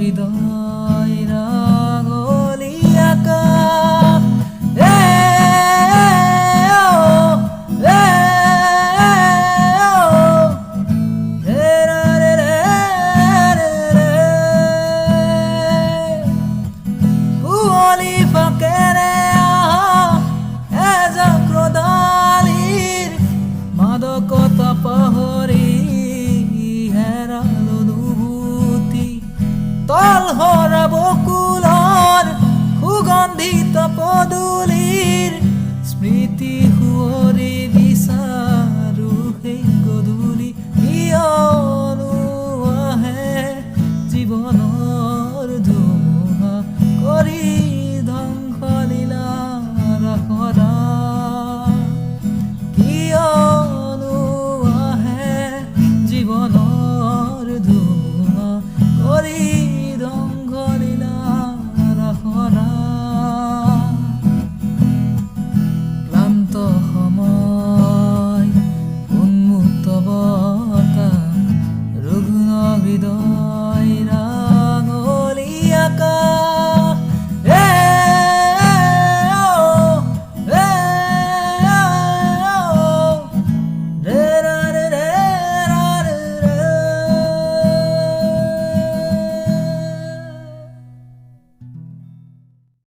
হৃদয় ৰাগলি আকা মাদকতা পাহৰি হেৰালো অনুভূতি তল হৰা বকুলৰ সুগন্ধিত পদূলিৰ স্মৃতি সুঁৱৰি বিচাৰো সেই গধূলি কিয়নো আহে জীৱনৰ ধুমুহা কৰি ধ্বংস লীলা ৰাখৰা ক্লান্ত সময় উন্মুক্ত বতাহ ৰুগ্ন হৃদয়